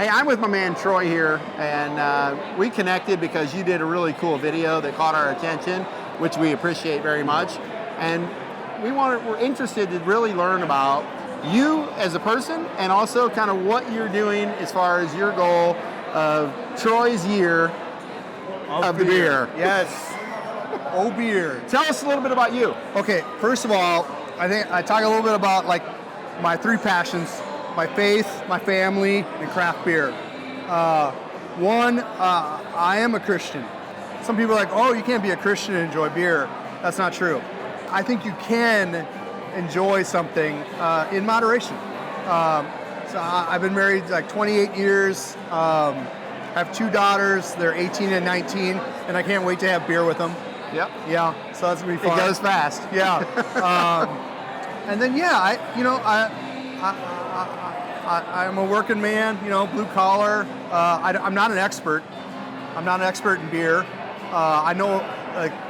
Hey, I'm with my man Troy here, and we connected because you did a really cool video that caught our attention, which we appreciate very much. And we're interested to really learn about you as a person and also kind of what you're doing as far as your goal of Troy's year of the beer. Yes. Oh, beer. Tell us a little bit about you. Okay, first of all, I think I talk a little bit about like my three passions: my faith, my family, and craft beer. One, I am a Christian. Some people are like, oh, you can't be a Christian and enjoy beer. That's not true. I think you can enjoy something in moderation. So I've been married like 28 years. I have two daughters. They're 18 and 19, and I can't wait to have beer with them. Yep. Yeah, so that's gonna be fun. It goes fast. Yeah. And then I'm a working man. Blue collar. I'm not an expert. I'm not an expert in beer. I know,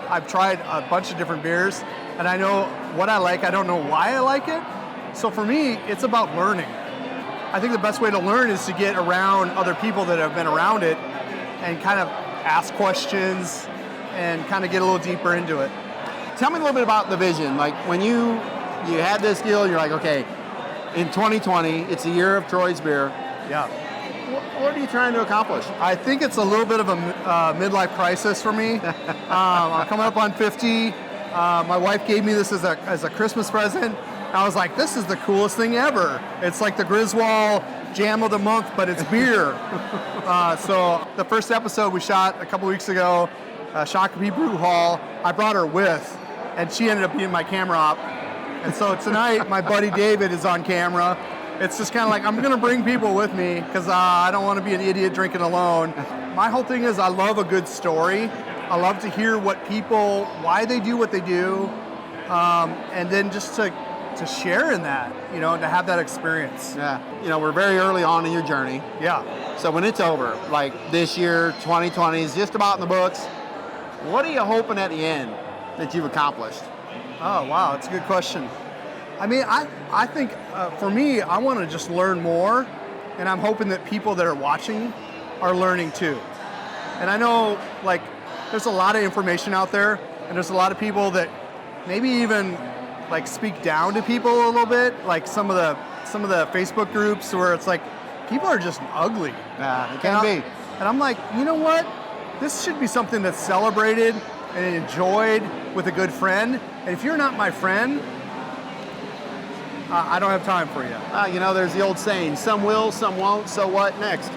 I've tried a bunch of different beers, and I know what I like. I don't know why I like it. So for me, it's about learning. I think the best way to learn is to get around other people that have been around it and kind of ask questions and kind of get a little deeper into it. Tell me a little bit about the vision. Like when you had this deal, you're like, okay, in 2020, it's the year of Troy's beer. Yeah. What are you trying to accomplish? I think it's a little bit of a midlife crisis for me. I'm coming up on 50. My wife gave me this as a Christmas present. I was like, this is the coolest thing ever. It's like the Griswold Jam of the Month, but it's beer. So the first episode we shot a couple weeks ago, Shakopee Brew Hall, I brought her with, and she ended up being my camera op. And so tonight, my buddy David is on camera. It's just kind of like, I'm going to bring people with me because I don't want to be an idiot drinking alone. My whole thing is I love a good story. I love to hear why they do what they do, and then just to share in that, to have that experience. Yeah. We're very early on in your journey. Yeah. So when it's over, like this year, 2020 is just about in the books, what are you hoping at the end that you've accomplished? Oh, wow, that's a good question. I mean, I think for me, I want to just learn more, and I'm hoping that people that are watching are learning too. And I know, like, there's a lot of information out there, and there's a lot of people that maybe even like speak down to people a little bit, like some of the Facebook groups where it's like people are just ugly. Yeah, it can be. And I'm like, you know what? This should be something that's celebrated and enjoyed with a good friend. And if you're not my friend, I don't have time for you. There's the old saying, some will, some won't, so what next?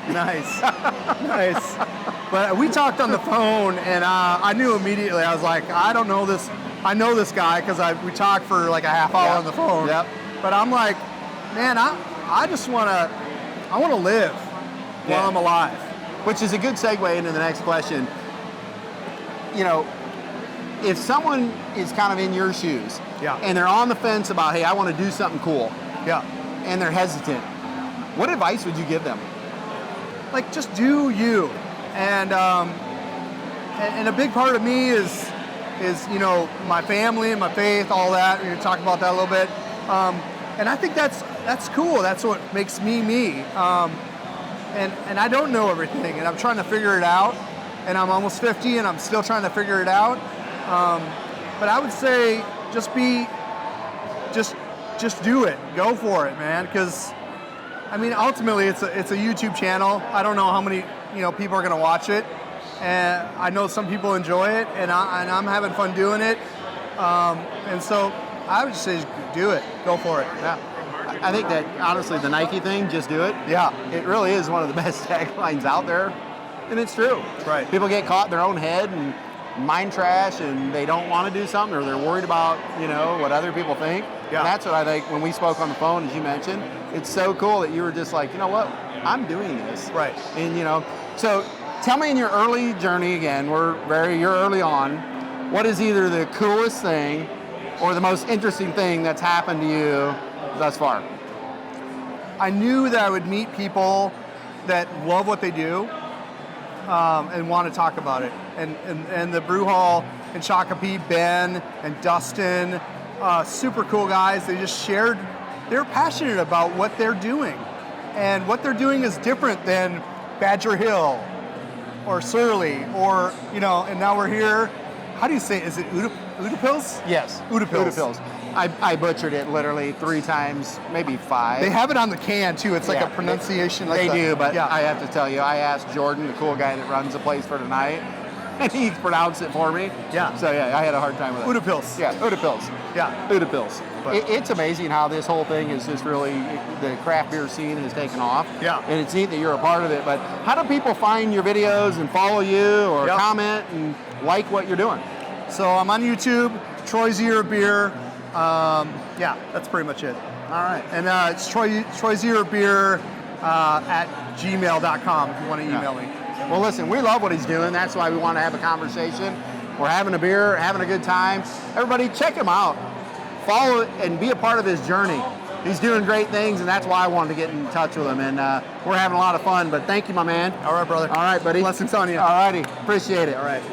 Nice. Nice. But we talked on the phone, and I knew immediately. I was like, I don't know this. I know this guy because we talked for like a half hour on the phone. Yep. But I'm like, man, I just want to live while I'm alive. Which is a good segue into the next question. If someone is kind of in your shoes, and they're on the fence about, hey, I want to do something cool, and they're hesitant, what advice would you give them? Like, just do you. And a big part of me is my family and my faith, all that. We're gonna talk about that a little bit. And I think that's cool. That's what makes me me. And I don't know everything, and I'm trying to figure it out. And I'm almost 50, and I'm still trying to figure it out. But I would say just do it. Go for it, man. Because I mean, ultimately, it's a YouTube channel. I don't know how many people are going to watch it, and I know some people enjoy it, and I'm having fun doing it. And so I would just say, just do it. Go for it. Yeah. I think that honestly, the Nike thing, just do it. Yeah. It really is one of the best taglines out there. And it's true. That's right. People get caught in their own head and mind trash, and they don't want to do something, or they're worried about, what other people think. Yeah. And that's what I think when we spoke on the phone, as you mentioned. It's so cool that you were just like, you know what, I'm doing this. Right. And, so tell me in your early journey, again, you're early on, what is either the coolest thing or the most interesting thing that's happened to you thus far? I knew that I would meet people that love what they do, and want to talk about it. And the brew hall in Shakopee, Ben and Dustin, super cool guys. They just shared, they're passionate about what they're doing. And what they're doing is different than Badger Hill or Surly or, you know, and now we're here. How do you say it? Is it Udapils? Yes. Udapils. I butchered it literally 3 times, maybe 5. They have it on the can too. It's like Yeah, a pronunciation. They like do, but yeah. I have to tell you, I asked Jordan, the cool guy that runs the place for tonight, and he pronounced it for me. Yeah. So yeah, I had a hard time with it. Udapils. Yeah, Udapils. Yeah. Udapils. But- It's amazing how this whole thing is just really, the craft beer scene has taken off. Yeah. And it's neat that you're a part of it, but how do people find your videos and follow you or Yep. comment and like what you're doing? So I'm on YouTube, Troy's Year of Beer. Yeah, that's pretty much it. All right. And it's Troy's Year of Beer at gmail.com if you want to email me. Well, listen, we love what he's doing. That's why we want to have a conversation. We're having a beer, having a good time. Everybody, check him out. Follow it and be a part of his journey. He's doing great things, and that's why I wanted to get in touch with him. And we're having a lot of fun, but thank you, my man. All right, brother. All right, buddy. Blessings on you. All righty. Appreciate it. All right.